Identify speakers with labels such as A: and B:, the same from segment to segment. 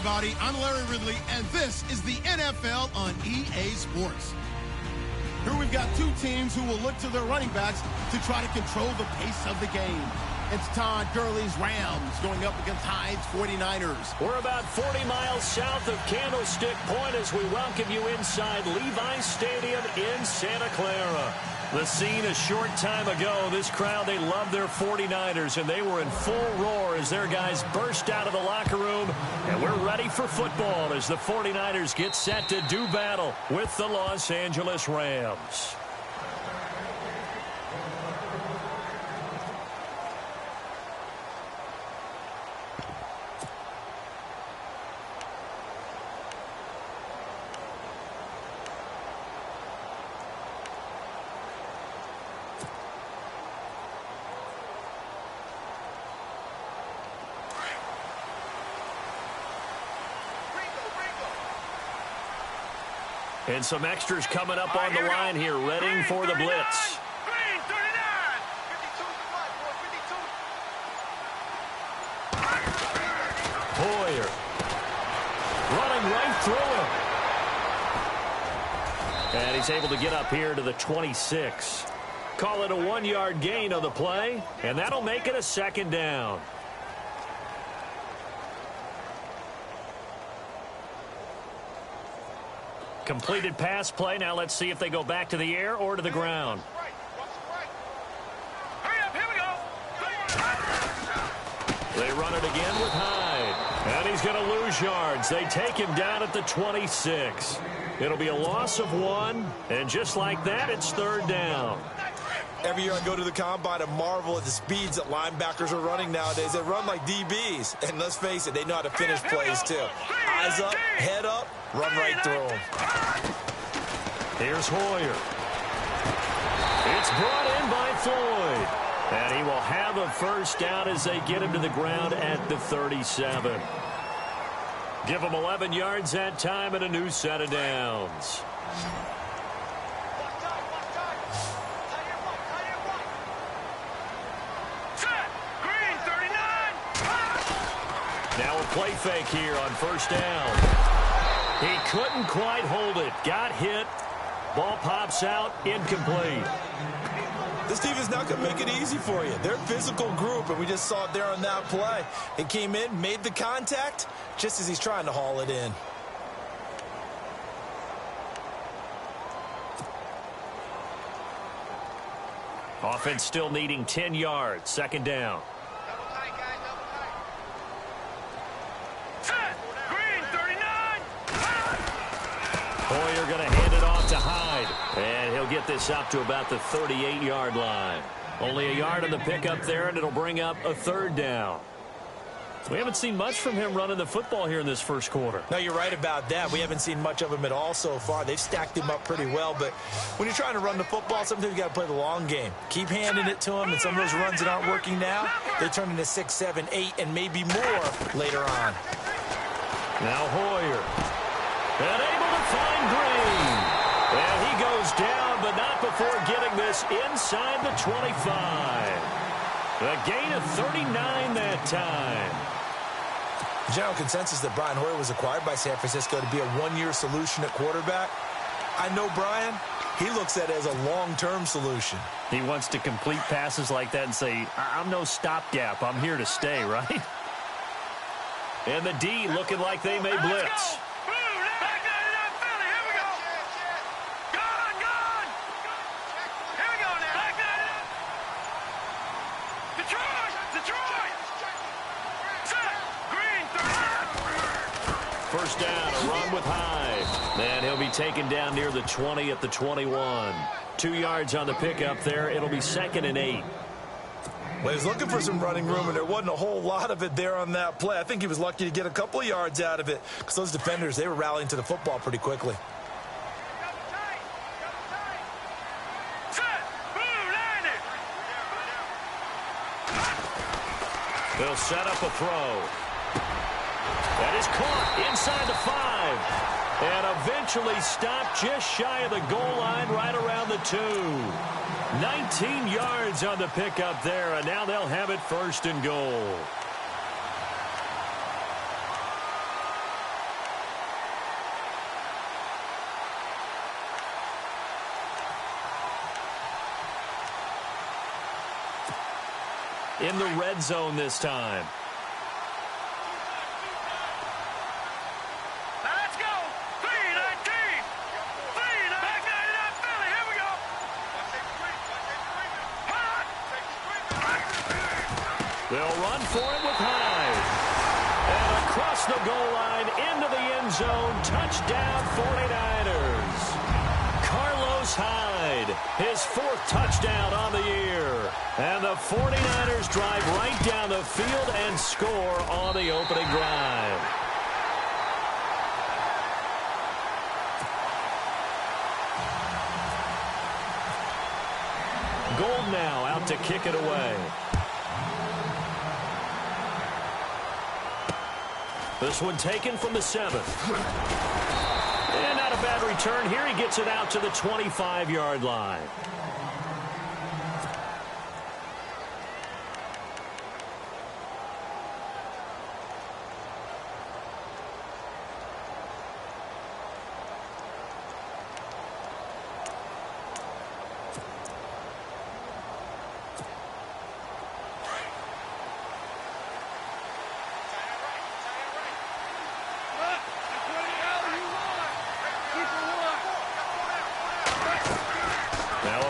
A: everybody. I'm Larry Ridley, and this is the NFL on EA Sports. Here we've got two teams who will look to their running backs to try to control the pace of the game. It's Todd Gurley's Rams going up against Hyde's 49ers.
B: We're about 40 miles south of Candlestick Point as we welcome you inside Levi's Stadium in Santa Clara. The scene a short time ago, this crowd, they love their 49ers, and they were in full roar as their guys burst out of the locker room. And we're ready for football as the 49ers get set to do battle with the Los Angeles Rams. And some extras coming up on the line here, readying for the blitz. Hoyer running right through him. And he's able to get up here to the 26. Call it a 1-yard gain on the play, and that'll make it a second down. Completed pass play. Now let's see if they go back to the air or to the ground. They run it again with Hyde. And he's going to lose yards. They take him down at the 26. It'll be a loss of 1. And just like that, it's third down.
C: Every year I go to the combine and marvel at the speeds that linebackers are running nowadays. They run like DBs. And let's face it, they know how to finish plays too. Eyes up, head up, run right through them.
B: Here's Hoyer. It's brought in by Floyd. And he will have a first down as they get him to the ground at the 37. Give him 11 yards that time and a new set of downs. Now a play fake here on first down. He couldn't quite hold it. Got hit. Ball pops out. Incomplete.
C: This team is not going to make it easy for you. They're a physical group, and we just saw it there on that play. He came in, made the contact, just as he's trying to haul it in.
B: Offense still needing 10 yards. Second down. Hoyer going to hand it off to Hyde. And he'll get this up to about the 38-yard line. Only a yard on the pickup there, and it'll bring up a third down. We haven't seen much from him running the football here in this first quarter.
C: No, you're right about that. We haven't seen much of him at all so far. They've stacked him up pretty well, but when you're trying to run the football, sometimes you got to play the long game. Keep handing it to him, and some of those runs that aren't working now, they turn into 6, 7, 8, and maybe more later on.
B: Now Hoyer. And able to find Green. And he goes down, but not before getting this inside the 25. A gain of 39 that time.
C: General consensus that Brian Hoyer was acquired by San Francisco to be a one-year solution at quarterback. I know Brian, he looks at it as a long-term solution.
B: He wants to complete passes like that and say, I'm no stopgap. I'm here to stay, right? And the D looking like they may blitz. First down, a run with Hyde. And he'll be taken down near the 20 at the 21. 2 yards on the pickup there. It'll be 2nd and 8.
C: Well, he was looking for some running room, and there wasn't a whole lot of it there on that play. I think he was lucky to get a couple of yards out of it because those defenders, they were rallying to the football pretty quickly.
B: They'll set up a throw. That is caught inside the 5. And eventually stopped just shy of the goal line right around the 2. 19 yards on the pickup there, and now they'll have it 1st and goal. in the red zone this time.
D: Let's go. 319. 319 Philly. Here we go.
B: They'll run for it with Hyde. And across the goal line into the end zone. Touchdown 49ers. Carlos Hyde, his 4th touchdown on the year. And the 49ers drive right down the field and score on the opening drive. Gold now out to kick it away. This one taken from the 7th. And not a bad return here. He gets it out to the 25-yard line.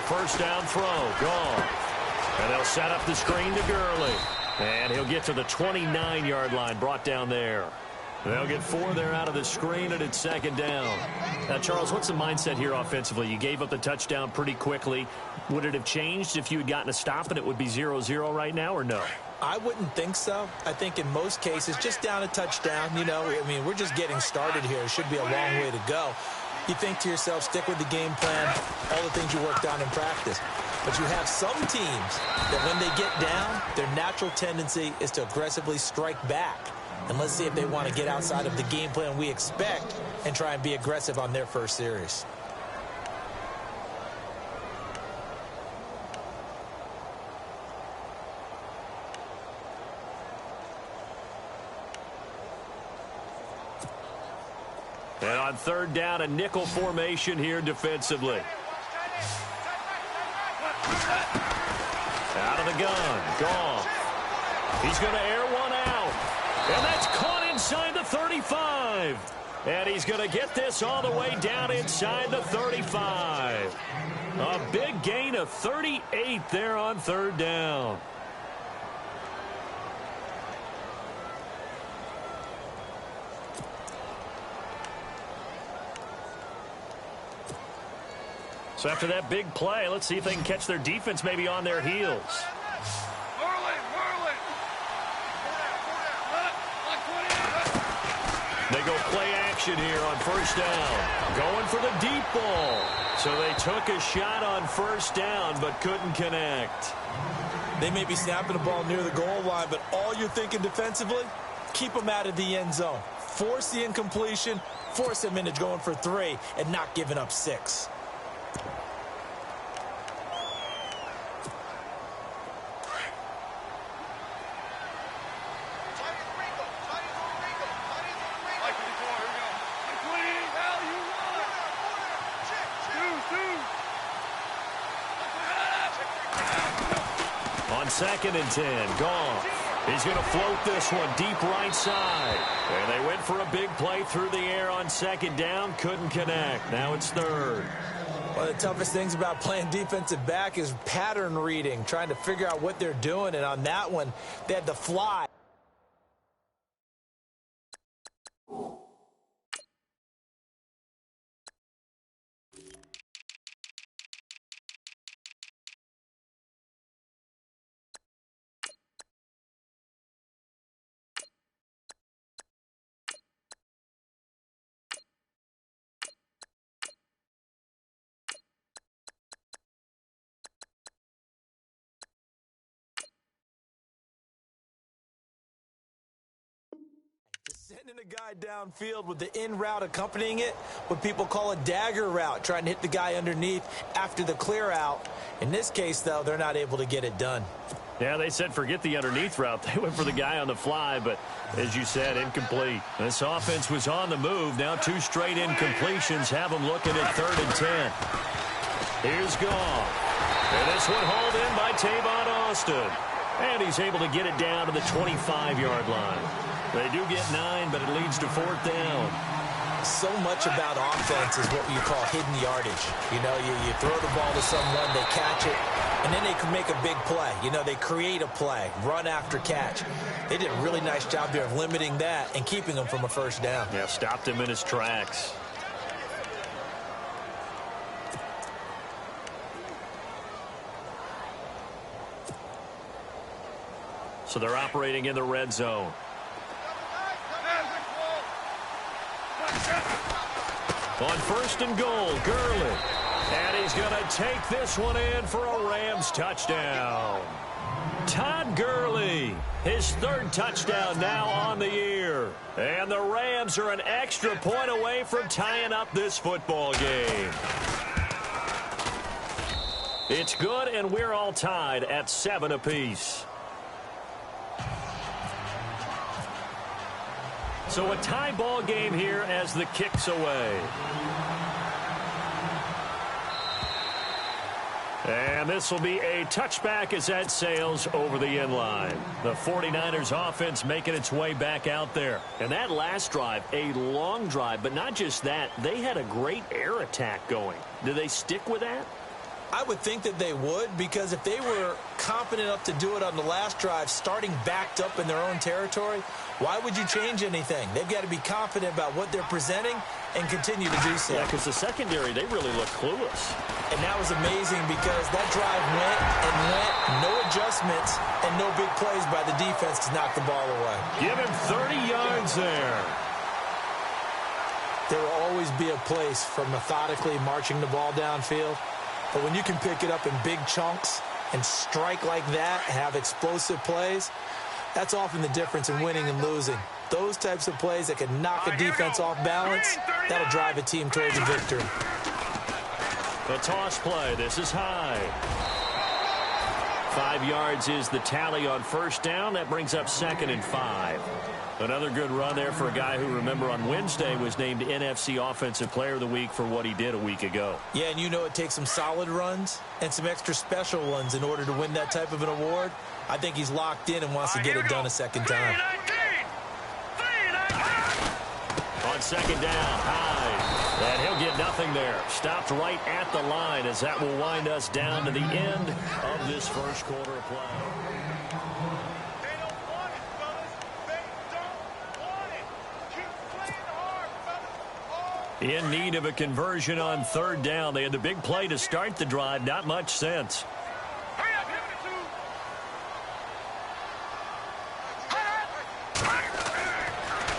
B: First down throw, gone. And they'll set up the screen to Gurley. And he'll get to the 29-yard line, brought down there. They'll get 4 there out of the screen, and it's 2nd down. Now, Charles, what's the mindset here offensively? You gave up the touchdown pretty quickly. Would it have changed if you had gotten a stop and it would be 0-0 right now, or no?
C: I wouldn't think so. I think in most cases, just down a touchdown, you know, I mean, we're just getting started here. It should be a long way to go. You think to yourself, stick with the game plan, all the things you worked on in practice. But you have some teams that when they get down, their natural tendency is to aggressively strike back. And let's see if they want to get outside of the game plan we expect and try and be aggressive on their first series.
B: And on 3rd down, a nickel formation here defensively. Out of the gun, Goff. He's going to air one out. And that's caught inside the 35. And he's going to get this all the way down inside the 35. A big gain of 38 there on 3rd down. So after that big play, let's see if they can catch their defense maybe on their heels. They go play action here on 1st down. Going for the deep ball. So they took a shot on 1st down but couldn't connect.
C: They may be snapping the ball near the goal line, but all you're thinking defensively, keep them out of the end zone. Force the incompletion, force them into going for 3 and not giving up 6.
B: On 2nd and 10, Goff. He's going to float this one deep right side. And they went for a big play through the air on 2nd down. Couldn't connect. Now it's 3rd.
C: One of the toughest things about playing defensive back is pattern reading, trying to figure out what they're doing. And on that one, they had to fly. Sending a guy downfield with the in route accompanying it, what people call a dagger route, trying to hit the guy underneath after the clear out. In this case, though, they're not able to get it done.
B: Yeah, they said forget the underneath route. They went for the guy on the fly, but as you said, incomplete. This offense was on the move. Now 2 straight incompletions have them looking at 3rd and 10. Here's Goff. And this one hauled in by Tavon Austin. And he's able to get it down to the 25-yard line. They do get 9, but it leads to 4th down.
C: So much about offense is what you call hidden yardage. You know, you throw the ball to someone, they catch it, and then they can make a big play. You know, they create a play, run after catch. They did a really nice job there of limiting that and keeping him from a first down.
B: Yeah, stopped him in his tracks. So they're operating in the red zone. On 1st and goal, Gurley. And he's going to take this one in for a Rams touchdown. Todd Gurley, his 3rd touchdown now on the year. And the Rams are an extra point away from tying up this football game. It's good, and we're all tied at 7 apiece. So a tie ball game here as the kick's away. And this will be a touchback as that sails over the end line. The 49ers offense making its way back out there. And that last drive, a long drive, but not just that. They had a great air attack going. Do they stick with that?
C: I would think that they would, because if they were confident enough to do it on the last drive, starting backed up in their own territory, why would you change anything? They've got to be confident about what they're presenting and continue to do so.
B: Yeah, because the secondary, they really look clueless.
C: And that was amazing because that drive went and went, no adjustments, and no big plays by the defense to knock the ball away.
B: Give him 30 yards there.
C: There will always be a place for methodically marching the ball downfield. But when you can pick it up in big chunks and strike like that, have explosive plays, that's often the difference in winning and losing. Those types of plays that can knock a defense off balance, that'll drive a team towards a victory.
B: The toss play. This is high. 5 yards is the tally on 1st down. That brings up 2nd and 5. Another good run there for a guy who, remember, on Wednesday was named NFC Offensive Player of the Week for what he did a week ago.
C: Yeah, and you know it takes some solid runs and some extra special ones in order to win that type of an award. I think he's locked in and wants to get it done a second time.
B: On 2nd down, Hyde. And he'll get nothing there. Stopped right at the line as that will wind us down to the end of this first quarter of play. In need of a conversion on 3rd down. They had the big play to start the drive. Not much sense.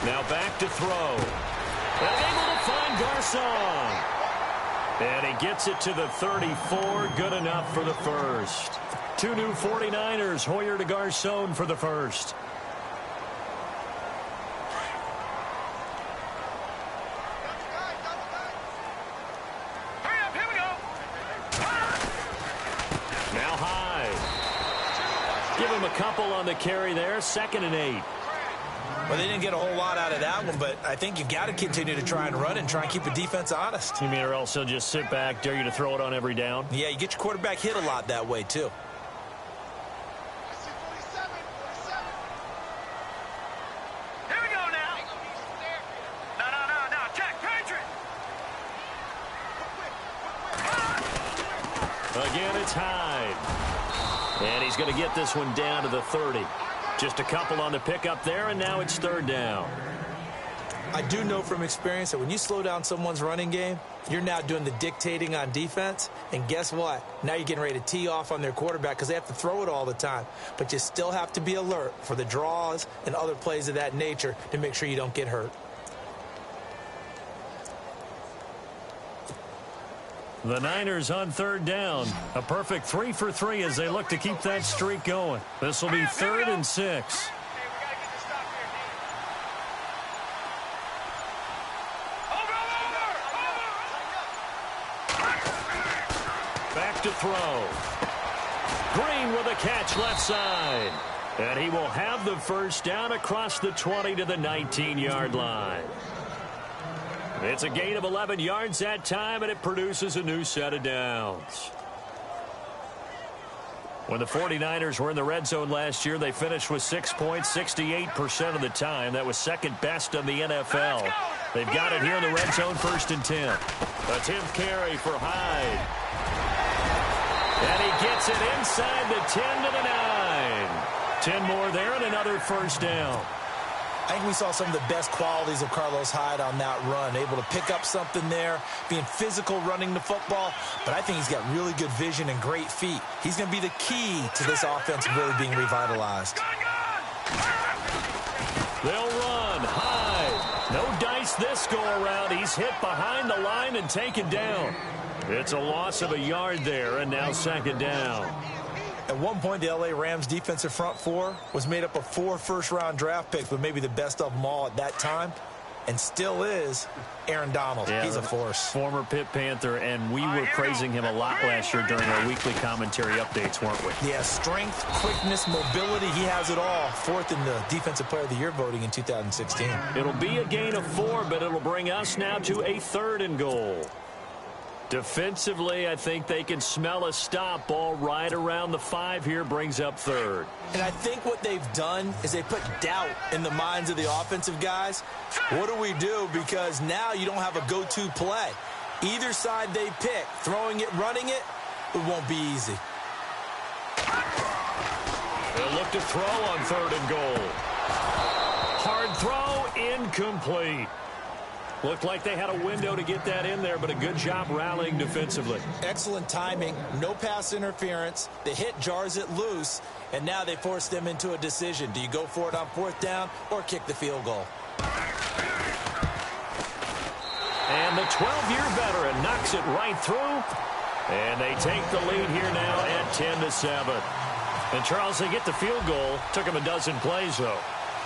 B: Now back to throw. And able to find Garcon. And he gets it to the 34. Good enough for the first. 2 new 49ers. Hoyer to Garcon for the first. A couple on the carry there. 2nd and 8.
C: Well, they didn't get a whole lot out of that one, but I think you've got to continue to try and run and try and keep the defense honest.
B: You mean or else he'll just sit back, dare you to throw it on every down?
C: Yeah, you get your quarterback hit a lot that way, too.
D: Here we go now. No. Checkmate.
B: Again, it's Hyde. And he's going to get this one down to the 30. Just a couple on the pickup there, and now it's 3rd down.
C: I do know from experience that when you slow down someone's running game, you're now doing the dictating on defense. And guess what? Now you're getting ready to tee off on their quarterback because they have to throw it all the time. But you still have to be alert for the draws and other plays of that nature to make sure you don't get hurt.
B: The Niners on 3rd down. A perfect 3 for 3 as they look to keep that streak going. This will be 3rd and 6. Back to throw. Green with a catch left side. And he will have the first down across the 20 to the 19-yard line. It's a gain of 11 yards that time, and it produces a new set of downs. When the 49ers were in the red zone last year, they finished with 6 points 68% of the time. That was second best in the NFL. They've got it here in the red zone, 1st and 10. A 10th carry for Hyde. And he gets it inside the 10 to the 9. 10 more there and another 1st down.
C: I think we saw some of the best qualities of Carlos Hyde on that run. Able to pick up something there, being physical running the football. But I think he's got really good vision and great feet. He's going to be the key to this offense really being revitalized.
B: They'll run. Hyde. No dice this go around. He's hit behind the line and taken down. It's a loss of a yard there, and now 2nd down.
C: At one point, the L.A. Rams defensive front four was made up of 4 first-round draft picks, but maybe the best of them all at that time, and still is Aaron Donald.
B: Yeah,
C: he's a force.
B: Former Pitt Panther, and we were praising him a lot last year during our weekly commentary updates, weren't we?
C: Yeah, strength, quickness, mobility, he has it all. 4th in the Defensive Player of the Year voting in 2016.
B: It'll be a gain of 4, but it'll bring us now to a 3rd and goal. Defensively, I think they can smell a stop. Ball right around the 5 here, brings up 3rd.
C: And I think what they've done is they put doubt in the minds of the offensive guys. What do we do? Because now you don't have a go-to play. Either side they pick, throwing it, running it, it won't be easy.
B: They'll look to throw on 3rd and goal. Hard throw, incomplete. Looked like they had a window to get that in there, but a good job rallying defensively.
C: Excellent timing, no pass interference. The hit jars it loose, and now they force them into a decision. Do you go for it on 4th down or kick the field goal?
B: And the 12-year veteran knocks it right through, and they take the lead here now at 10-7. And, Charles, they get the field goal. Took them a dozen plays, though.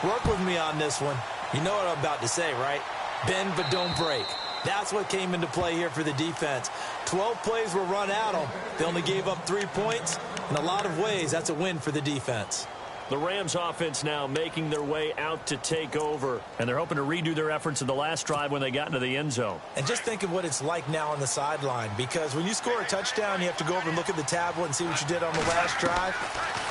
C: Work with me on this one. You know what I'm about to say, right? Bend but don't break. That's what came into play here for the defense. 12 plays were run at them. They only gave up 3 points. In a lot of ways, that's a win for the defense.
B: The Rams offense now making their way out to take over, and they're hoping to redo their efforts in the last drive when they got into the end zone.
C: And just think of what it's like now on the sideline, because when you score a touchdown, you have to go over and look at the tablet and see what you did on the last drive.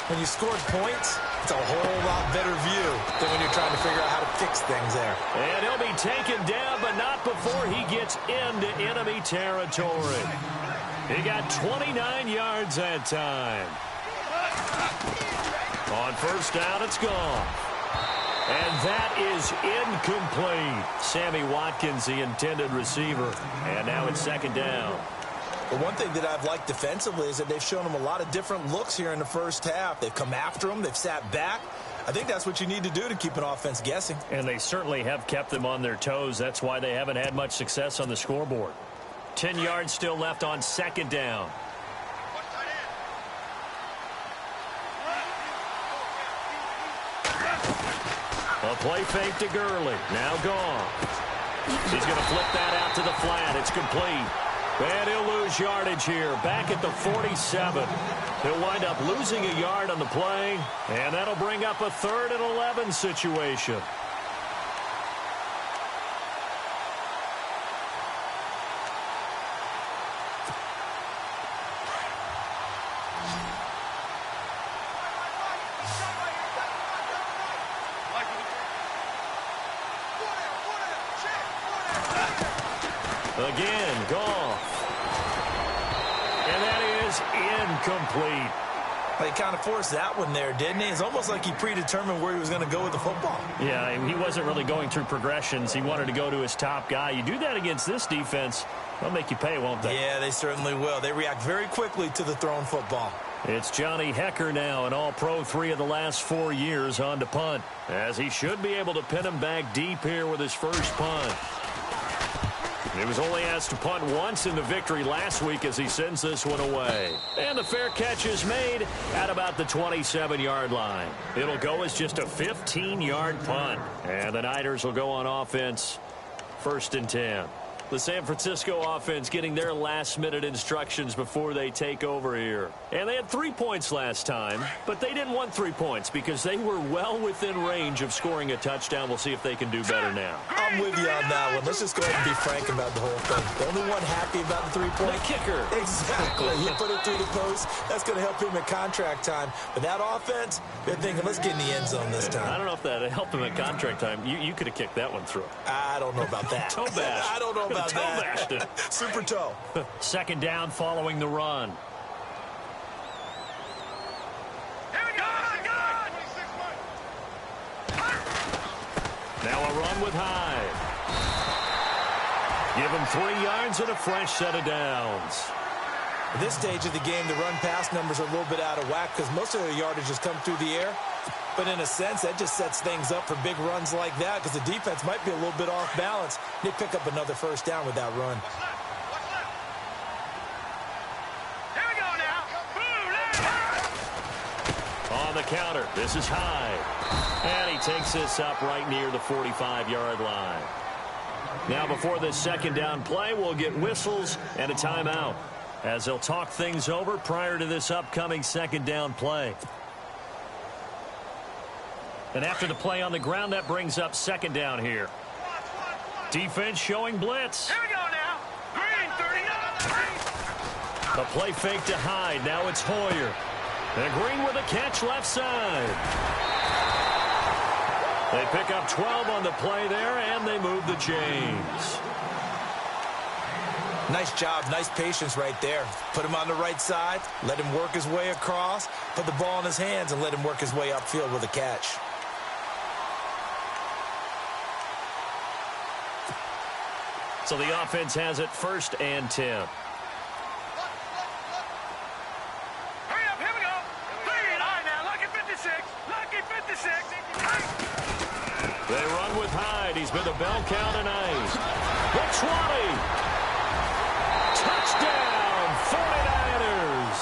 C: When you scored points, it's a whole lot better view than when you're trying to figure out how to fix things there.
B: And he'll be taken down, but not before he gets into enemy territory. He got 29 yards that time. On 1st down, it's gone. And that is incomplete. Sammy Watkins, the intended receiver. And now it's 2nd down.
C: But one thing that I've liked defensively is that they've shown them a lot of different looks here in the 1st half. They've come after them. They've sat back. I think that's what you need to do to keep an offense guessing.
B: And they certainly have kept them on their toes. That's why they haven't had much success on the scoreboard. 10 yards still left on 2nd down. A play fake to Gurley. Now gone. He's going to flip that out to the flat. It's complete. And he'll lose yardage here. Back at the 47. He'll wind up losing a yard on the play. And that'll bring up a 3rd and 11 situation. Again, Goff. And that is incomplete.
C: He kind of forced that one there, didn't he? It's almost like he predetermined where he was going to go with the football.
B: Yeah, he wasn't really going through progressions. He wanted to go to his top guy. You do that against this defense, they'll make you pay, won't they?
C: Yeah, they certainly will. They react very quickly to the thrown football.
B: It's Johnny Hecker now, an all-pro 3 of the last 4 years on to punt, as he should be able to pin him back deep here with his first punt. He was only asked to punt once in the victory last week as he sends this one away. And the fair catch is made at about the 27-yard line. It'll go as just a 15-yard punt. And the Niners will go on offense, 1st and 10. The San Francisco offense getting their last-minute instructions before they take over here. And they had 3 points last time, but they didn't want 3 points because they were well within range of scoring a touchdown. We'll see if they can do better now.
C: I'm with you on that one. Let's just go ahead and be frank about the whole thing. The only one happy about the 3-point.
B: The kicker.
C: Exactly. He put it through the post. That's going to help him in contract time. But that offense, they're thinking, let's get in the end zone this time.
B: I don't know if that helped him in contract time. You could have kicked that one through.
C: I don't know about that.
B: Toe bash.
C: I don't know about
B: toe
C: that.
B: bashed it.
C: Super toe.
B: Second down following the run.
D: Here we go.
B: Now a run with Hyde. Give him 3 yards and a fresh set of downs.
C: At this stage of the game, the run-pass numbers are a little bit out of whack because most of their yardage has come through the air. But in a sense, that just sets things up for big runs like that because the defense might be a little bit off balance. They pick up another first down with that run.
D: Here we go now.
B: On the counter, this is Hyde. And he takes this up right near the 45-yard line. Now before this second down play, we'll get whistles and a timeout as they'll talk things over prior to this upcoming second down play. And after the play on the ground, that brings up second down here. Defense showing blitz.
D: Here we go now. Green 39.
B: A play fake to Hyde. Now it's Hoyer. And Green with a catch left side. They pick up 12 on the play there, and they move the chains.
C: Nice job, nice patience right there. Put him on the right side, let him work his way across, put the ball in his hands, and let him work his way upfield with a catch.
B: So the offense has it 1st and 10.
D: Hurry up, here we go. Clean. All right now, lucky 56. Lucky 56.
B: They run with Hyde. He's been the bell cow tonight. The 20. Touchdown, 49ers.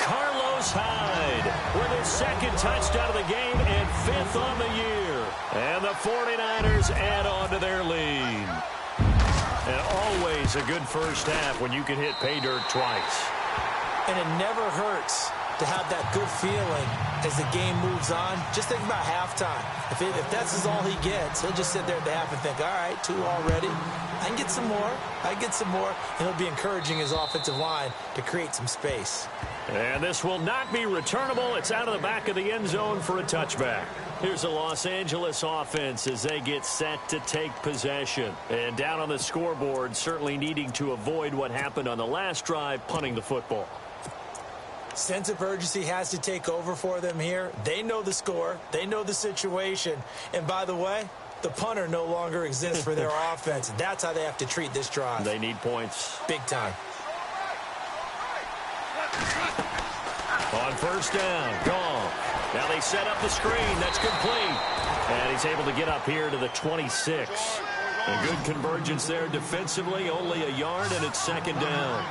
B: Carlos Hyde with his 2nd touchdown of the game and 5th on the year. And the 49ers add on to their lead. And always a good first half when you can hit pay dirt twice.
C: And it never hurts to have that good feeling as the game moves on. Just think about halftime. If that's all he gets, he'll just sit there at the half and think, all right, 2 already. I can get some more. I can get some more. And he'll be encouraging his offensive line to create some space.
B: And this will not be returnable. It's out of the back of the end zone for a touchback. Here's the Los Angeles offense as they get set to take possession. And down on the scoreboard, certainly needing to avoid what happened on the last drive, punting the football.
C: Sense of urgency has to take over for them here. They know the score. They know the situation. And by the way, the punter no longer exists for their offense. That's how they have to treat this drive.
B: They need points.
C: Big time.
B: On first down, gone. Now they set up the screen. That's complete. And he's able to get up here to the 26. A good convergence there defensively. Only a yard, and it's second down.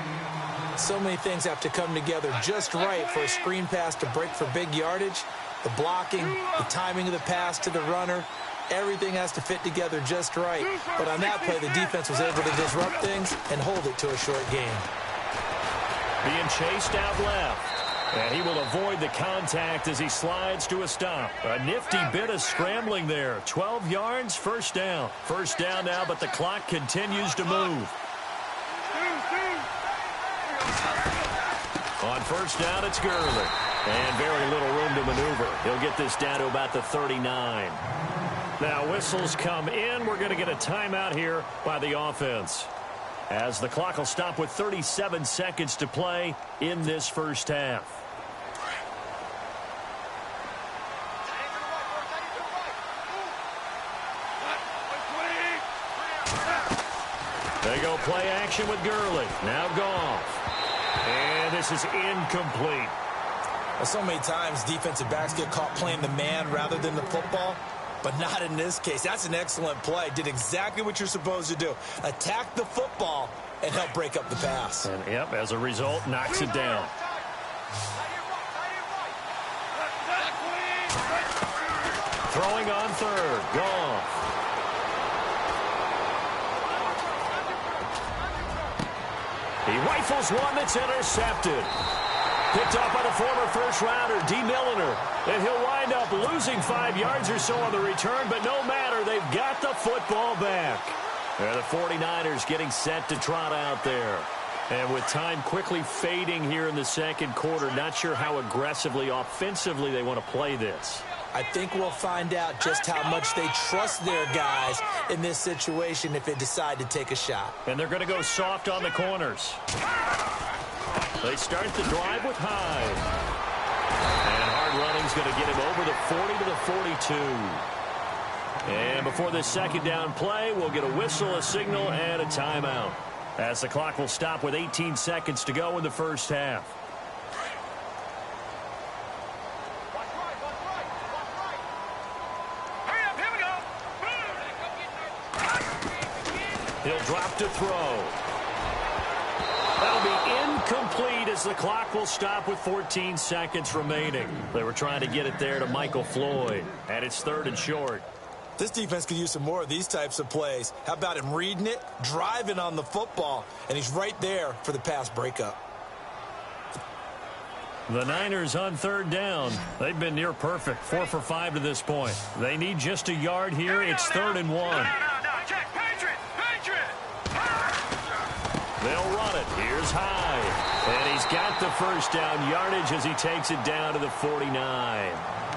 C: So many things have to come together just right for a screen pass to break for big yardage. The blocking, the timing of the pass to the runner, everything has to fit together just right. But on that play, the defense was able to disrupt things and hold it to a short gain.
B: Being chased out left. And he will avoid the contact as he slides to a stop. A nifty bit of scrambling there. 12 yards, first down. First down now, but the clock continues to move. On first down, it's Gurley. And very little room to maneuver. He'll get this down to about the 39. Now whistles come in. We're going to get a timeout here by the offense, as the clock will stop with 37 seconds to play in this first half. They go play action with Gurley. Now Goff. And this is incomplete.
C: Well, so many times defensive backs get caught playing the man rather than the football, but not in this case. That's an excellent play. Did exactly what you're supposed to do. Attack the football and help break up the pass.
B: And, yep, as a result, knocks it down. Throwing on third. Goff. He rifles one that's intercepted. Picked off by the former first-rounder, D. Milliner. And he'll wind up losing 5 yards or so on the return, but no matter, they've got the football back. And the 49ers getting set to trot out there. And with time quickly fading here in the second quarter, not sure how aggressively, offensively they want to play this.
C: I think we'll find out just how much they trust their guys in this situation if they decide to take a shot.
B: And they're going to go soft on the corners. They start the drive with Hyde. And hard running's going to get him over the 40 to the 42. And before this second down play, we'll get a whistle, a signal, and a timeout. As the clock will stop with 18 seconds to go in the first half. He'll drop to throw. That'll be incomplete as the clock will stop with 14 seconds remaining. They were trying to get it there to Michael Floyd, and it's 3rd and short.
C: This defense could use some more of these types of plays. How about him reading it, driving on the football, and he's right there for the pass breakup.
B: The Niners on 3rd down. They've been near perfect, 4 for 5 to this point. They need just a yard here. It's 3rd and 1. They'll run it. Here's Hyde. And he's got the first down yardage as he takes it down to the 49.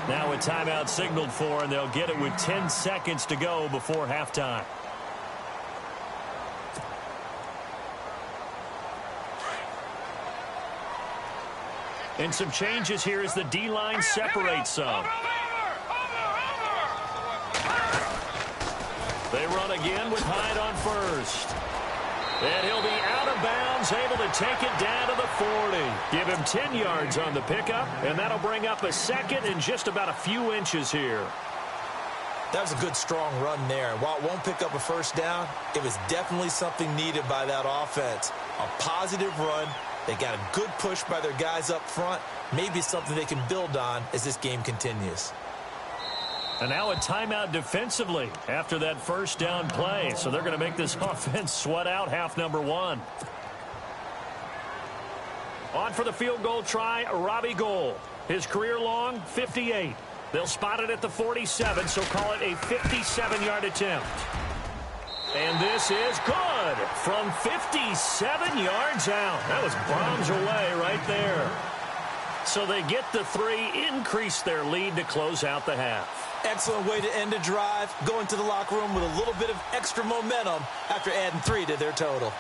B: Now a timeout signaled for, and they'll get it with 10 seconds to go before halftime. And some changes here as the D-line separates some. They run again with Hyde on first. And he'll be out of bounds, able to take it down to the 40. Give him 10 yards on the pickup, and that'll bring up a second and just about a few inches here.
C: That was a good, strong run there. And while it won't pick up a first down, it was definitely something needed by that offense. A positive run. They got a good push by their guys up front. Maybe something they can build on as this game continues.
B: And now a timeout defensively after that first down play. So they're going to make this offense sweat out half number 1. On for the field goal try, Robbie Gould. His career long, 58. They'll spot it at the 47, so call it a 57-yard attempt. And this is good from 57 yards out. That was bombs away right there. So they get the 3, increase their lead to close out the half.
C: Excellent way to end a drive, going to the locker room with a little bit of extra momentum after adding 3 to their total.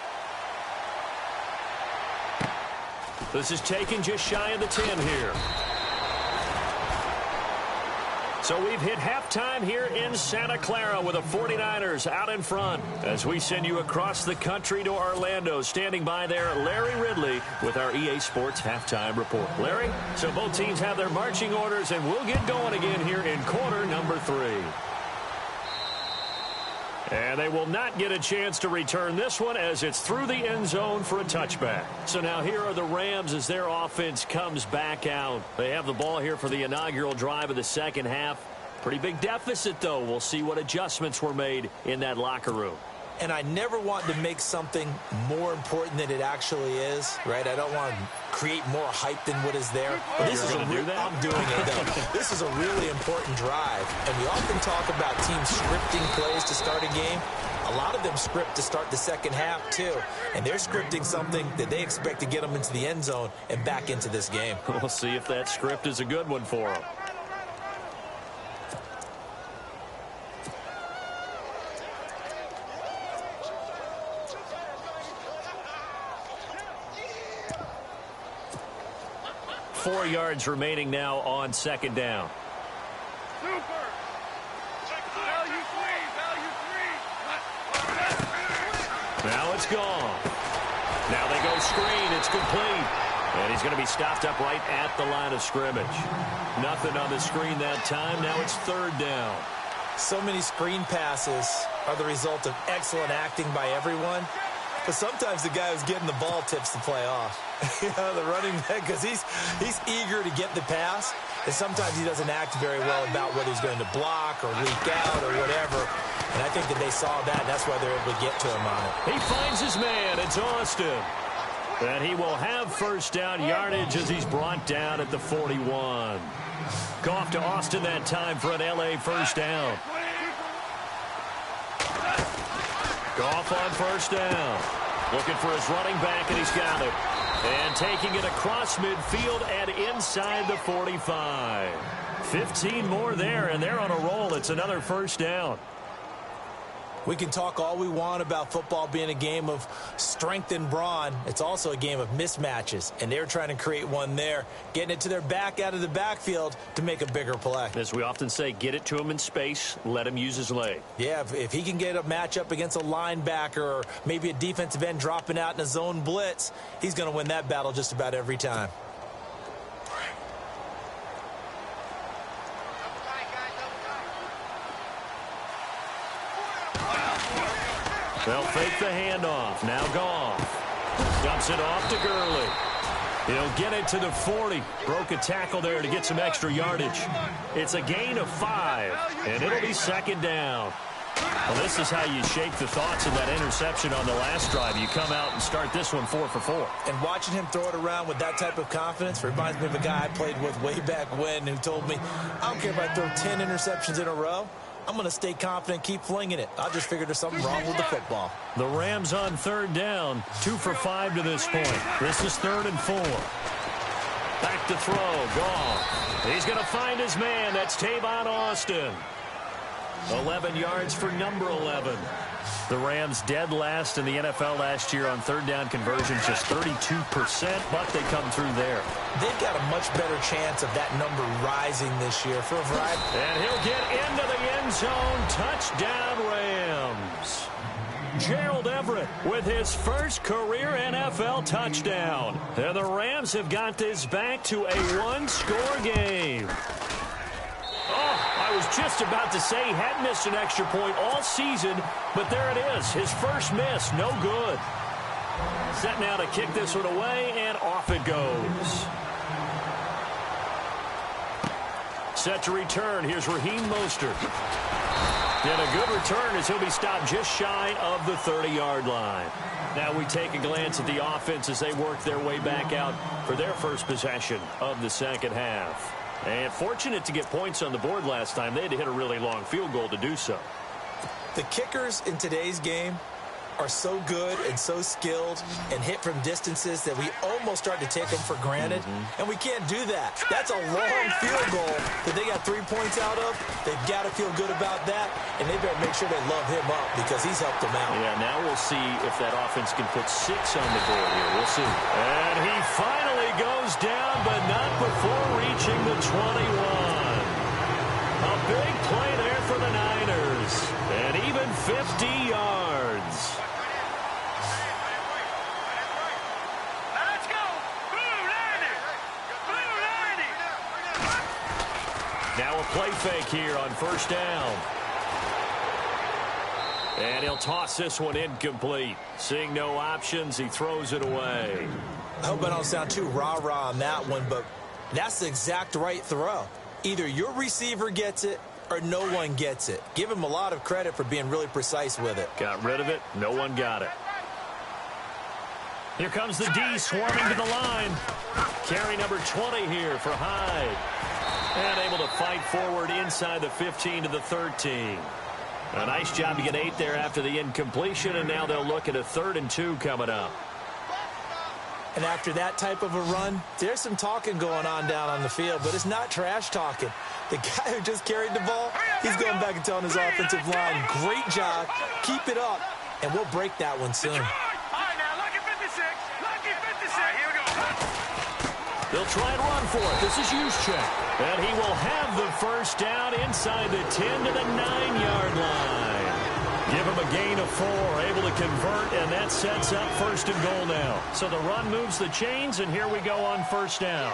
B: This is taken just shy of the 10 here. So we've hit halftime here in Santa Clara with the 49ers out in front. As we send you across the country to Orlando, standing by there, Larry Ridley with our EA Sports Halftime Report. Larry, so both teams have their marching orders, and we'll get going again here in quarter number 3. And they will not get a chance to return this one as it's through the end zone for a touchback. So now here are the Rams as their offense comes back out. They have the ball here for the inaugural drive of the second half. Pretty big deficit, though. We'll see what adjustments were made in that locker room.
C: And I never want to make something more important than it actually is, right? I don't want to create more hype than what is there. But this is
B: I'm doing
C: it, though. This is a really important drive. And we often talk about teams scripting plays to start a game. A lot of them script to start the second half, too. And they're scripting something that they expect to get them into the end zone and back into this game.
B: We'll see if that script is a good one for them. Four yards remaining now on second down.
D: Super. Value three.
B: Now it's gone. Now they go screen. It's complete. And he's going to be stopped up right at the line of scrimmage. Nothing on the screen that time. Now it's third down.
C: So many screen passes are the result of excellent acting by everyone. But sometimes the guy who's getting the ball tips the play off. You know, the running back, because he's eager to get the pass, and sometimes he doesn't act very well about whether he's going to block or leak out or whatever. And I think that they saw that, and that's why they're able to get to him on it.
B: He finds his man. It's Austin. And he will have first down yardage as he's brought down at the 41. Goff to Austin that time for an L.A. first down. Goff on first down. Looking for his running back, and he's got it. And taking it across midfield and inside the 45. 15 more there, and they're on a roll. It's another first down.
C: We can talk all we want about football being a game of strength and brawn. It's also a game of mismatches, and they're trying to create one there, getting it to their back out of the backfield to make a bigger play.
B: As we often say, get it to him in space, let him use his leg.
C: Yeah, if he can get a matchup against a linebacker or maybe a defensive end dropping out in a zone blitz, he's going to win that battle just about every time.
B: They'll fake the handoff. Now Goff dumps it off to Gurley. He'll get it to the 40. Broke a tackle there to get some extra yardage. It's a gain of 5, and it'll be second down. Well, this is how you shake the thoughts of that interception on the last drive. You come out and start this one 4 for 4.
C: And watching him throw it around with that type of confidence reminds me of a guy I played with way back when who told me, I don't care if I throw 10 interceptions in a row. I'm going to stay confident, keep flinging it. I just figured there's something wrong with the football.
B: The Rams on third down, 2 for 5 to this point. This is 3rd and 4. Back to throw, Goff. He's going to find his man. That's Tavon Austin. 11 yards for number 11. The Rams dead last in the NFL last year on third down conversions, just 32%, but they come through there.
C: They've got a much better chance of that number rising this year for a variety.
B: And he'll get into the end zone. Touchdown, Rams. Gerald Everett with his first career NFL touchdown. And the Rams have got this back to a one-score game. Oh, I was just about to say he hadn't missed an extra point all season, but there it is. His first miss, no good. Set now to kick this one away, and off it goes. Set to return. Here's Raheem Mostert. And a good return as he'll be stopped just shy of the 30-yard line. Now we take a glance at the offense as they work their way back out for their first possession of the second half. And fortunate to get points on the board last time. They had to hit a really long field goal to do so.
C: The kickers in today's game are so good and so skilled and hit from distances that we almost start to take them for granted. And we can't do that. That's a long field goal that they got 3 points out of. They've got to feel good about that, and they better make sure they love him up because he's helped them out.
B: Yeah, now we'll see if that offense can put 6 on the board here. We'll see. And he finally goes down, but not before reaching the 21. A big play there for the Niners. And even 50 yards. Now a play fake here on first down. And he'll toss this one incomplete. Seeing no options, he throws it away.
C: I hope I don't sound too rah-rah on that one, but that's the exact right throw. Either your receiver gets it or no one gets it. Give him a lot of credit for being really precise with it.
B: Got rid of it. No one got it. Here comes the D swarming to the line. Carry number 20 here for Hyde. And able to fight forward inside the 15 to the 13. A nice job to get 8 there after the incompletion, and now they'll look at a 3rd and 2 coming up.
C: And after that type of a run, there's some talking going on down on the field, but it's not trash talking. The guy who just carried the ball, he's going back and telling his offensive line, great job, keep it up, and we'll break that one soon.
D: All right, now, lucky 56, lucky 56. Here we go.
B: They'll try and run for it. This is Juszczyk. And he will have the first down inside the 10 to the 9-yard line. Give him a gain of 4, able to convert, and that sets up 1st and goal now. So the run moves the chains, and here we go on first down.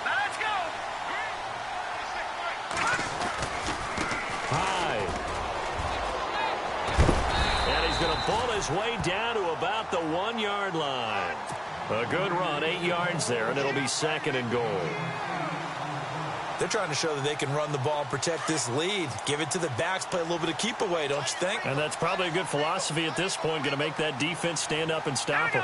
D: Now let's go.
B: Hyde. And he's going to pull his way down to about the 1-yard line. A good run, 8 yards there, and it'll be 2nd and goal.
C: They're trying to show that they can run the ball and protect this lead. Give it to the backs, play a little bit of keep away, don't you think?
B: And that's probably a good philosophy at this point, going to make that defense stand up and stop him.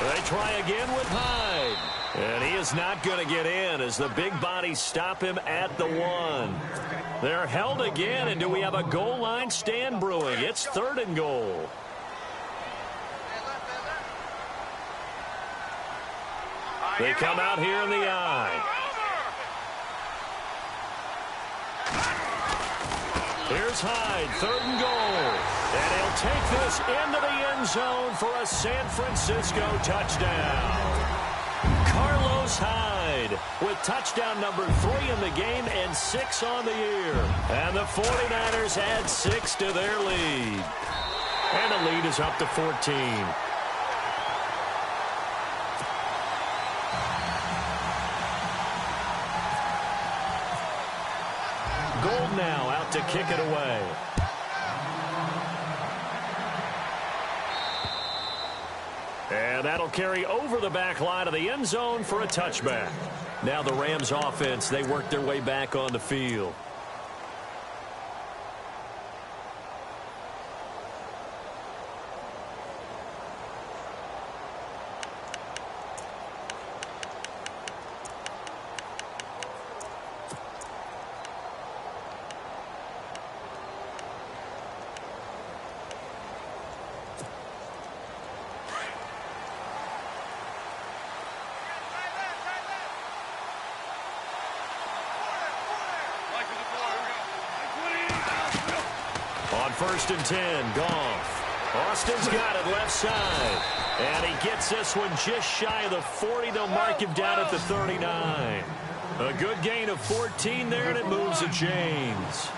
B: They try again with Hyde. And he is not going to get in as the big bodies stop him at the 1. They're held again, and do we have a goal line stand brewing? It's 3rd and goal. They come out here in the I. Here's Hyde, 3rd and goal. And he'll take this into the end zone for a San Francisco touchdown. Carlos Hyde with touchdown number 3 in the game and 6 on the year. And the 49ers add 6 to their lead. And the lead is up to 14. Gold now out to kick it away. And that'll carry over the back line of the end zone for a touchback. Now the Rams offense, they work their way back on the field. On 1st and 10, Goff. Austin's got it left side. And he gets this one just shy of the 40. They'll mark him down at the 39. A good gain of 14 there, and it moves the chains.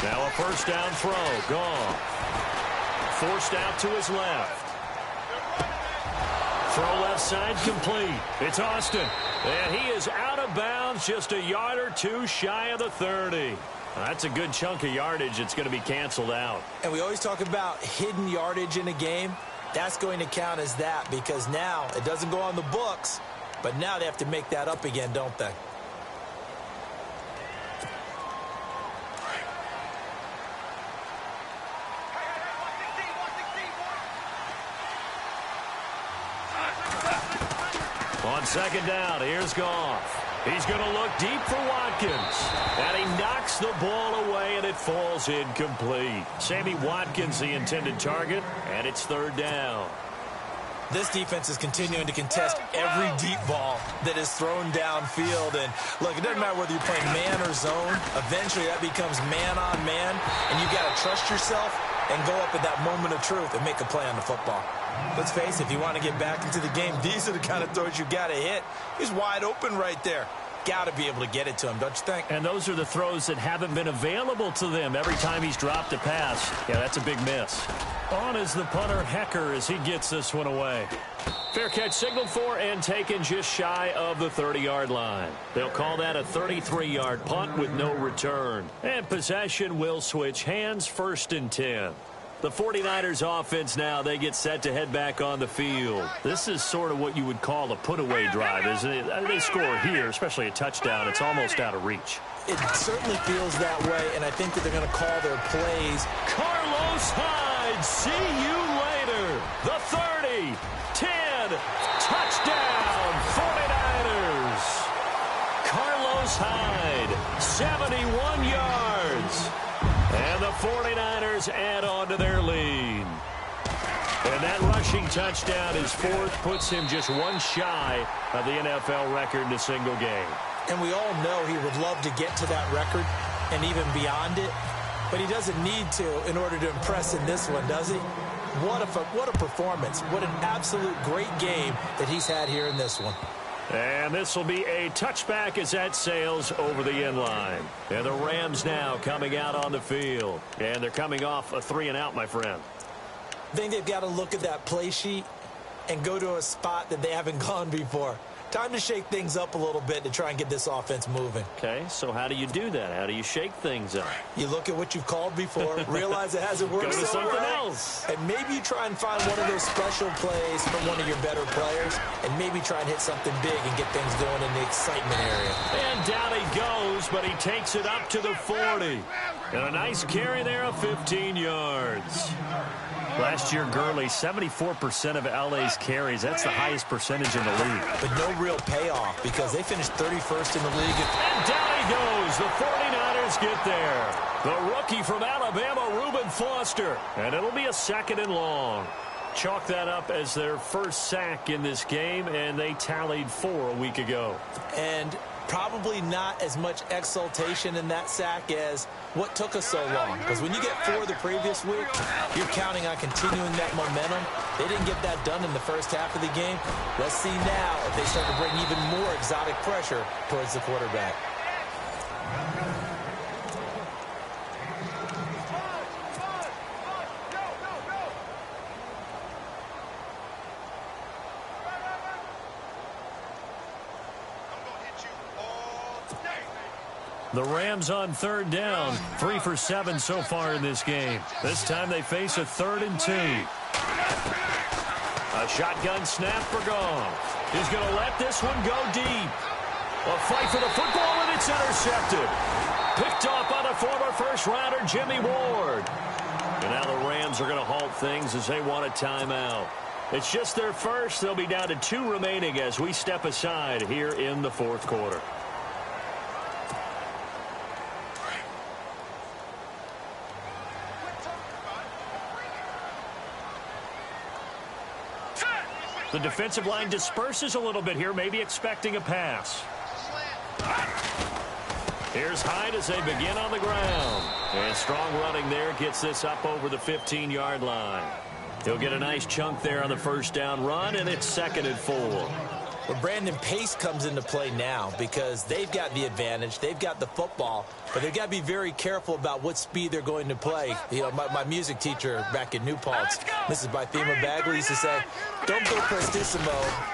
B: Now a first down throw. Goff. Forced out to his left. Throw left side complete. It's Austin. And he is out of bounds just a yard or 2 shy of the 30. That's a good chunk of yardage. It's going to be canceled out.
C: And we always talk about hidden yardage in a game. That's going to count as that because now it doesn't go on the books, but now they have to make that up again, don't they?
B: On 2nd down, here's Goff. He's going to look deep for Watkins. And he knocks the ball away, and it falls incomplete. Sammy Watkins, the intended target, and it's 3rd down.
C: This defense is continuing to contest every deep ball that is thrown downfield. And, look, it doesn't matter whether you're playing man or zone. Eventually, that becomes man-on-man, and you've got to trust yourself and go up at that moment of truth and make a play on the football. Let's face it, if you want to get back into the game, these are the kind of throws you got to hit. He's wide open right there. Got to be able to get it to him, don't you think?
B: And those are the throws that haven't been available to them every time he's dropped a pass. Yeah, that's a big miss. On is the punter, Hecker, as he gets this one away. Fair catch signaled for and taken just shy of the 30-yard line. They'll call that a 33-yard punt with no return. And possession will switch hands, 1st and 10. The 49ers offense now, they get set to head back on the field. This is sort of what you would call a put-away drive, isn't it? They score here, especially a touchdown. It's almost out of reach.
C: It certainly feels that way, and I think that they're going to call their plays.
B: Carlos Hyde, see you later. The 30, 10, touchdown, 49ers. Carlos Hyde, 71 yards. And the 49ers add on to their lead. And that rushing touchdown is 4th, puts him just 1 shy of the NFL record in a single game.
C: And we all know he would love to get to that record and even beyond it, but he doesn't need to in order to impress in this one, does he? What a performance. What an absolute great game that he's had here in this one.
B: And this will be a touchback as that sails over the end line. And the Rams now coming out on the field. And they're coming off a 3-and-out, my friend.
C: I think they've got to look at that play sheet and go to a spot that they haven't gone before. Time to shake things up a little bit to try and get this offense moving.
B: Okay, so how do you do that? How do you shake things up?
C: You look at what you've called before, realize it hasn't worked
B: Go to
C: so
B: something
C: well,
B: else.
C: and maybe you try and find one of those special plays from one of your better players, and maybe try and hit something big and get things going in the excitement area.
B: And down he goes, but he takes it up to the 40. And a nice carry there of 15 yards. Last year, Gurley, 74% of LA's carries. That's the highest percentage in the league.
C: But no real payoff because they finished 31st in the league.
B: And down he goes. The 49ers get there. The rookie from Alabama, Reuben Foster. And it'll be a 2nd and long. Chalk that up as their first sack in this game, and they tallied 4 a week ago.
C: And probably not as much exultation in that sack as what took us so long. Because when you get 4 the previous week, you're counting on continuing that momentum. They didn't get that done in the first half of the game. Let's see now if they start to bring even more exotic pressure towards the quarterback.
B: The Rams on 3rd down. 3 for 7 so far in this game. This time they face a 3rd and 2. A shotgun snap for Goff. He's going to let this one go deep. A fight for the football, and it's intercepted. Picked off by the former first-rounder Jimmy Ward. And now the Rams are going to halt things as they want a timeout. It's just their first. They'll be down to 2 remaining as we step aside here in the 4th quarter. The defensive line disperses a little bit here, maybe expecting a pass. Here's Hyde as they begin on the ground. And strong running there gets this up over the 15-yard line. He'll get a nice chunk there on the first down run, and it's 2nd and 4.
C: Well, Brandon, pace comes into play now because they've got the advantage. They've got the football, but they've got to be very careful about what speed they're going to play. You know, my music teacher back in New Paltz, Mrs. Bythema Bagley, used to say, don't go prestissimo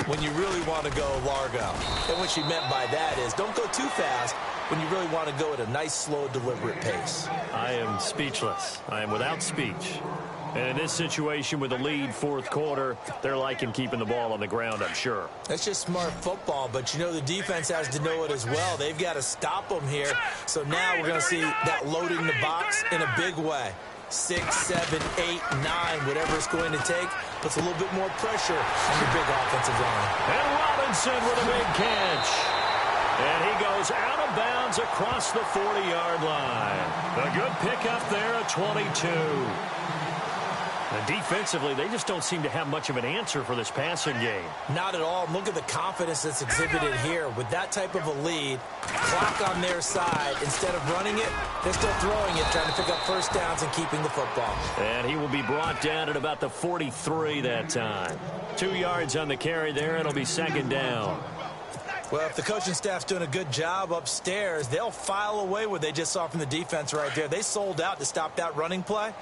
C: when you really want to go largo. And what she meant by that is don't go too fast when you really want to go at a nice, slow, deliberate pace.
B: I am speechless. I am without speech. And in this situation with the lead 4th quarter, they're liking keeping the ball on the ground, I'm sure.
C: That's just smart football, but you know the defense has to know it as well. They've got to stop them here. So now we're going to see that loading the box in a big way. 6, 7, 8, 9, whatever it's going to take, puts a little bit more pressure on your big offensive line.
B: And Robinson with a big catch. And he goes out of bounds across the 40-yard line. A good pickup there at 22. And defensively, they just don't seem to have much of an answer for this passing game.
C: Not at all. Look at the confidence that's exhibited here. With that type of a lead, clock on their side, instead of running it, they're still throwing it, trying to pick up first downs and keeping the football.
B: And he will be brought down at about the 43 that time. 2 yards on the carry there. It'll be 2nd down.
C: Well, if the coaching staff's doing a good job upstairs, they'll file away what they just saw from the defense right there. They sold out to stop that running play.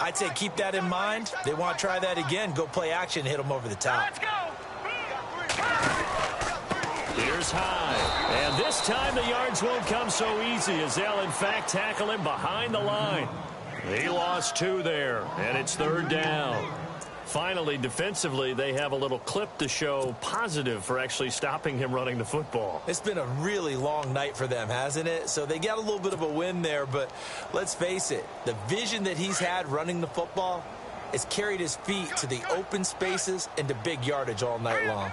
C: I'd say keep that in mind. They want to try that again. Go play action, hit them over the top.
D: Let's go.
B: Here's Hyde. And this time the yards won't come so easy as they'll, in fact, tackle him behind the line. He lost 2 there, and it's 3rd down. Finally, defensively, they have a little clip to show positive for actually stopping him running the football.
C: It's been a really long night for them, hasn't it? So they got a little bit of a win there, but let's face it, the vision that he's had running the football has carried his feet to the open spaces and to big yardage all night long.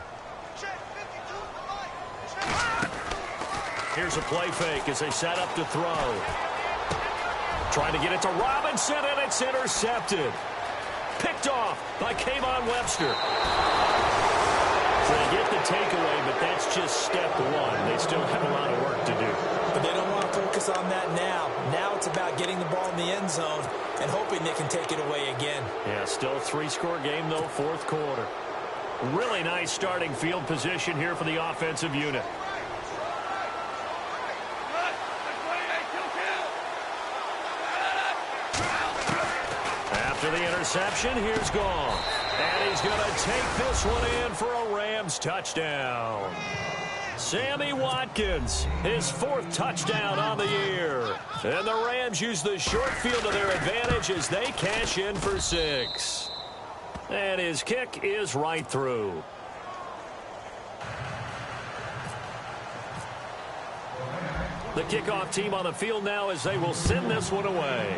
B: Here's a play fake as they set up to throw. Trying to get it to Robinson, and it's intercepted. Picked off by Kayvon Webster. So they get the takeaway, but that's just step 1. They still have a lot of work to do.
C: But they don't want to focus on that now. Now it's about getting the ball in the end zone and hoping they can take it away again.
B: Yeah, still a 3-score game, though, 4th quarter. Really nice starting field position here for the offensive unit. After the reception. Here's gone. And he's going to take this one in for a Rams touchdown. Sammy Watkins, his 4th touchdown on the year. And the Rams use the short field to their advantage as they cash in for 6. And his kick is right through. The kickoff team on the field now as they will send this one away.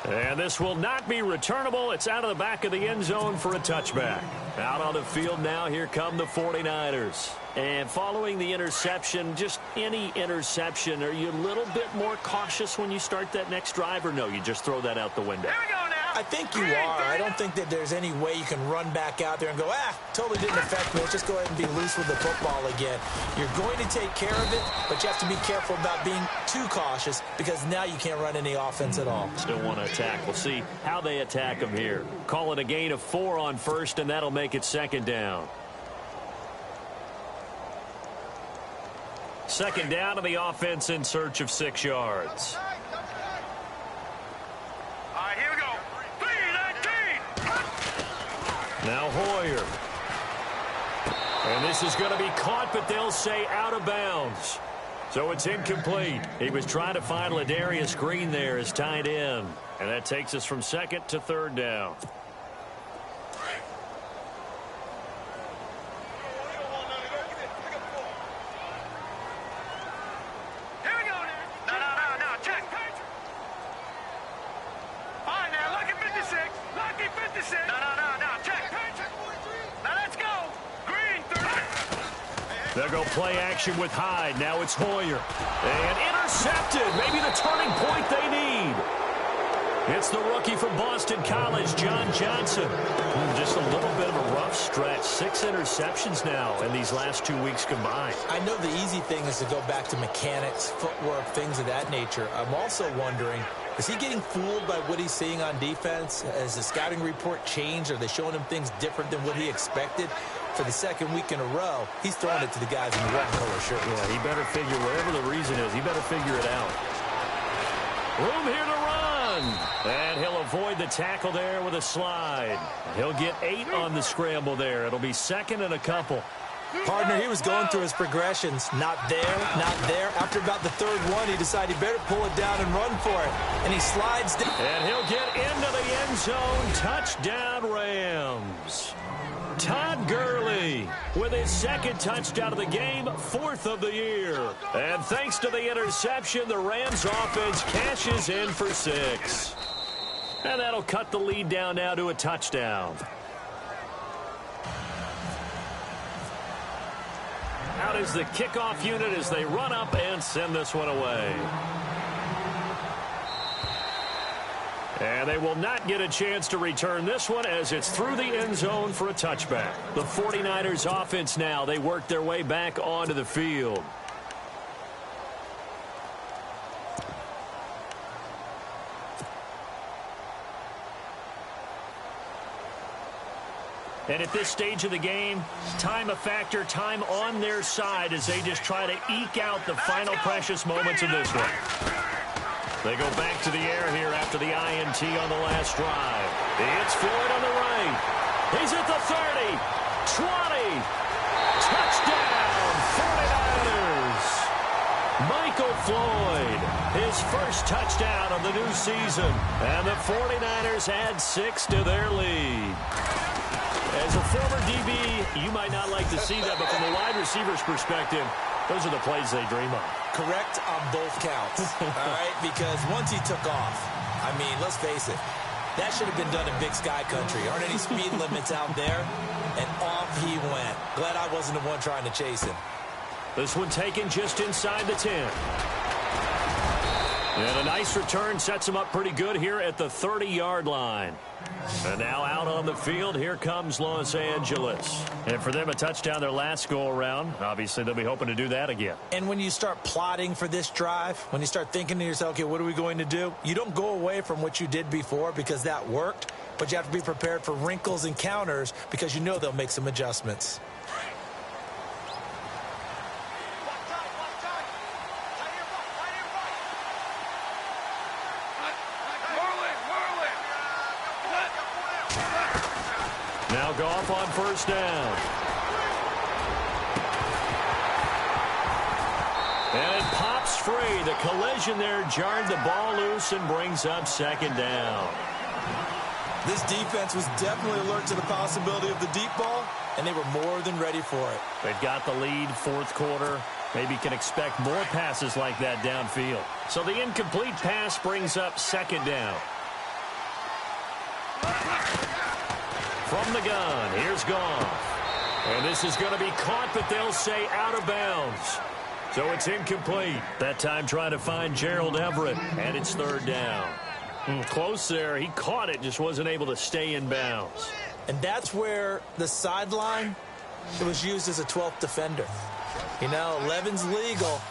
B: And this will not be returnable. It's out of the back of the end zone for a touchback. Out on the field now, here come the 49ers. And following the interception, just any interception, are you a little bit more cautious when you start that next drive, or no, you just throw that out the window?
D: Here we go now.
C: I think you are. I don't think that there's any way you can run back out there and go, totally didn't affect me. Let's just go ahead and be loose with the football again. You're going to take care of it, but you have to be careful about being too cautious because now you can't run any offense at all.
B: Still want to attack. We'll see how they attack them here. Call it a gain of 4 on first, and that'll make it 2nd down. 2nd down to the offense in search of 6 yards.
D: All right, here we go. 3-19.
B: Now Hoyer. And this is going to be caught, but they'll say out of bounds. So it's incomplete. He was trying to find Ladarius Green there as tight end. And that takes us from 2nd to 3rd down. They'll go play action with Hyde. Now it's Hoyer. And intercepted. Maybe the turning point they need. It's the rookie from Boston College, John Johnson. Just a little bit of a rough stretch. 6 interceptions now in these last 2 weeks combined.
C: I know the easy thing is to go back to mechanics, footwork, things of that nature. I'm also wondering, is he getting fooled by what he's seeing on defense? Has the scouting report changed? Are they showing him things different than what he expected? For the 2nd week in a row, he's throwing it to the guys in the red color shirt.
B: Yeah, he better figure, whatever the reason is, he better figure it out. Room here to run. And he'll avoid the tackle there with a slide. He'll get 8 on the scramble there. It'll be 2nd and a couple.
C: Partner, he was going through his progressions. Not there, not there. After about the 3rd one, he decided he better pull it down and run for it. And he slides down.
B: And he'll get into the end zone. Touchdown, Rams. Todd Gurley with his 2nd touchdown of the game, 4th of the year. And thanks to the interception, the Rams offense cashes in for 6. And that'll cut the lead down now to a touchdown. Out is the kickoff unit as they run up and send this one away. And they will not get a chance to return this one as it's through the end zone for a touchback. The 49ers offense now, they work their way back onto the field. And at this stage of the game, time a factor, time on their side as they just try to eke out the final precious moments of this one. They go back to the air here after the INT on the last drive. It's Floyd on the right. He's at the 30, 20. Touchdown, 49ers. Michael Floyd, his first touchdown of the new season. And the 49ers add 6 to their lead. As a former DB, you might not like to see that, but from a wide receiver's perspective, those are the plays they dream of.
C: Correct on both counts, all right? Because once he took off, I mean, let's face it, that should have been done in Big Sky Country. Aren't any speed limits out there? And off he went. Glad I wasn't the one trying to chase him.
B: This one taken just inside the 10. And a nice return sets him up pretty good here at the 30-yard line. And now out on the field, here comes Los Angeles. And for them, a touchdown their last go-around. Obviously, they'll be hoping to do that again.
C: And when you start plotting for this drive, when you start thinking to yourself, okay, what are we going to do? You don't go away from what you did before because that worked, but you have to be prepared for wrinkles and counters because you know they'll make some adjustments.
B: Now Goff on first down. And it pops free. The collision there jarred the ball loose and brings up second down.
C: This defense was definitely alert to the possibility of the deep ball, and they were more than ready for it.
B: They've got the lead, fourth quarter. Maybe can expect more passes like that downfield. So the incomplete pass brings up second down. From the gun, here's Goff. And this is going to be caught, but they'll say out of bounds. So it's incomplete. That time trying to find Gerald Everett, and it's third down. Close there. He caught it, just wasn't able to stay in bounds.
C: And that's where the sideline, it was used as a 12th defender. You know, 11's legal.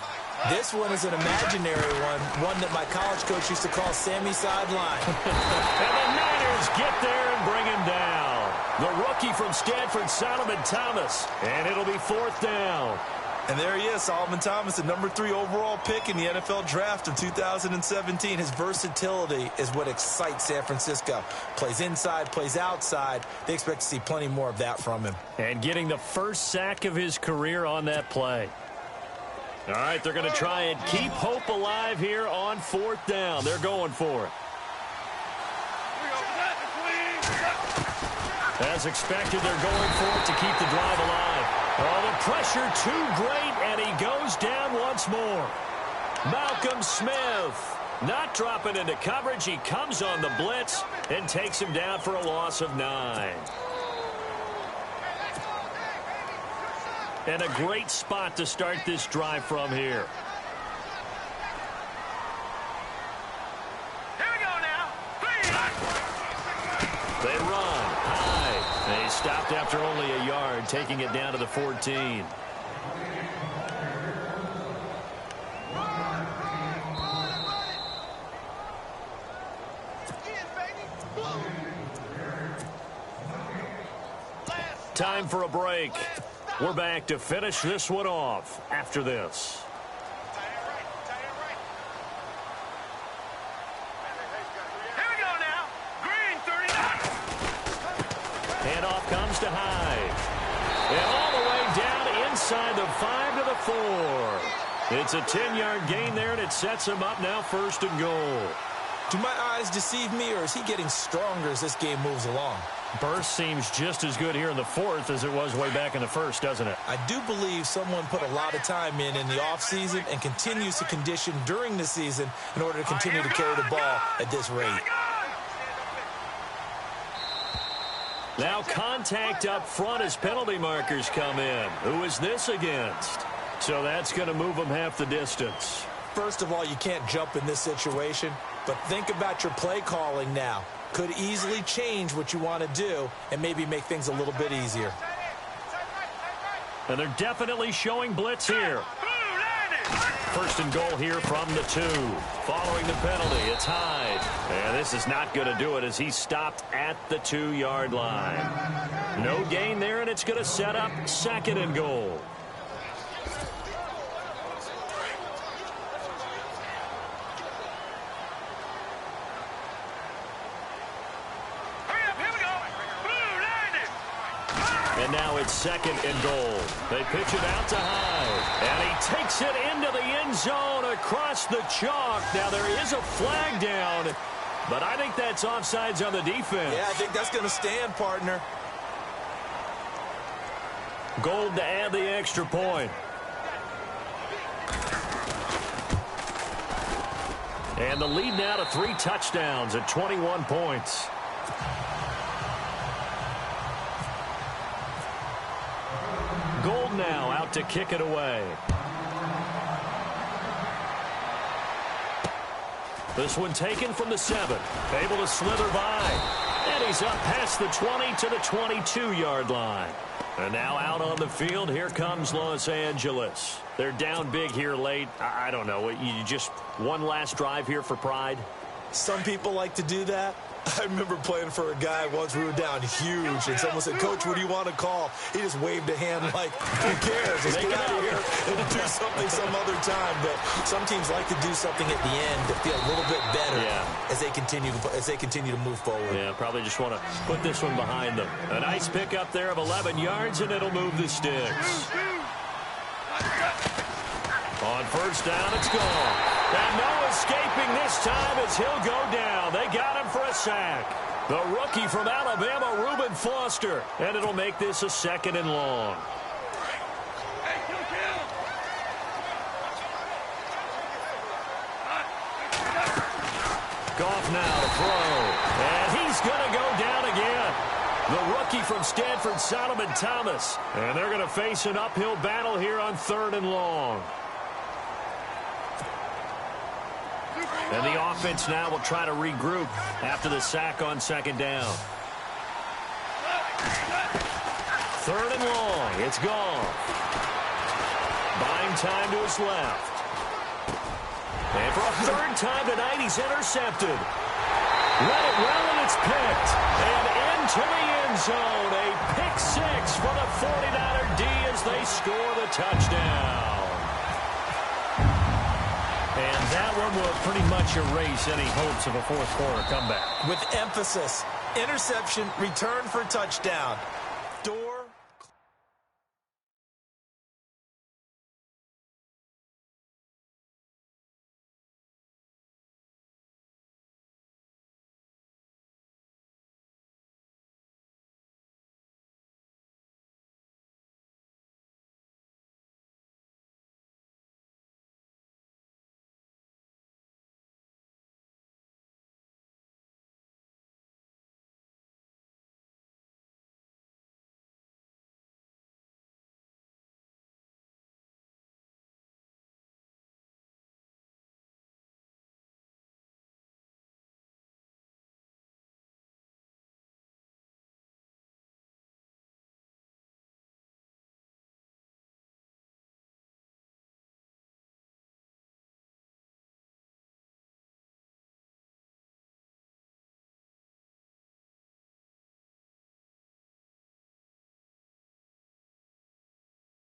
C: This one is an imaginary one that my college coach used to call Sammy Sideline.
B: And the Niners get there and bring him down. The rookie from Stanford, Solomon Thomas. And it'll be fourth down.
C: And there he is, Solomon Thomas, the number 3 overall pick in the NFL draft of 2017. His versatility is what excites San Francisco. Plays inside, plays outside. They expect to see plenty more of that from him.
B: And getting the first sack of his career on that play. All right, they're going to try and keep hope alive here on fourth down. They're going for it. As expected, they're going for it to keep the drive alive. Oh, the pressure too great, and he goes down once more. Malcolm Smith not dropping into coverage. He comes on the blitz and takes him down for a loss of 9. And a great spot to start this drive from here.
D: Here we go now.
B: They run high. They stopped after only a yard, taking it down to the 14. Time for a break. We're back to finish this one off after this.
D: Here we go now. Green 39.
B: Handoff comes to Hyde. And all the way down inside the 5 to the 4. It's a 10-yard gain there, and it sets him up now first and goal.
C: Do my eyes deceive me, or is he getting stronger as this game moves along?
B: Burst seems just as good here in the fourth as it was way back in the first, doesn't it?
C: I do believe someone put a lot of time in the offseason and continues to condition during the season in order to continue to carry the ball at this rate.
B: Now contact up front as penalty markers come in. Who is this against? So that's going to move them half the distance.
C: First of all, you can't jump in this situation, but think about your play calling now. Could easily change what you want to do and maybe make things a little bit easier.
B: And they're definitely showing blitz here. First and goal here from the 2. Following the penalty, it's Hyde. And this is not going to do it as he's stopped at the 2-yard line. No gain there, and it's going to set up second and goal. And now it's second and goal. They pitch it out to Hyde. And he takes it into the end zone across the chalk. Now there is a flag down, but I think that's offsides on the defense.
C: Yeah, I think that's going to stand, partner.
B: Gold to add the extra point. And the lead now to 3 touchdowns at 21 points. Gold now out to kick it away. This one taken from the 7. Able to slither by. And he's up past the 20 to the 22-yard line. And now out on the field, here comes Los Angeles. They're down big here late. I don't know. You just one last drive here for pride?
C: Some people like to do that. I remember playing for a guy once. We were down huge, and someone said, "Coach, what do you want to call?" He just waved a hand like, who cares? Let's get out of here and do something some other time. But some teams like to do something at the end to feel a little bit better as they continue to move forward.
B: Yeah, probably just want to put this one behind them. A nice pickup there of 11 yards, and it'll move the sticks. On first down, it's gone. And no escaping this time as he'll go down. They got him for a sack. The rookie from Alabama, Reuben Foster. And it'll make this a 2nd and long. Goff now to throw. And he's going to go down again. The rookie from Stanford, Solomon Thomas. And they're going to face an uphill battle here on 3rd and long. And the offense now will try to regroup after the sack on 2nd down. 3rd and long. It's gone. Buying time to his left. And for a 3rd time tonight, he's intercepted. Let it well, and it's picked. And into the end zone. A pick 6 for the 49er D as they score the touchdown. And that one will pretty much erase any hopes of a 4th quarter comeback.
C: With emphasis, interception, return for touchdown.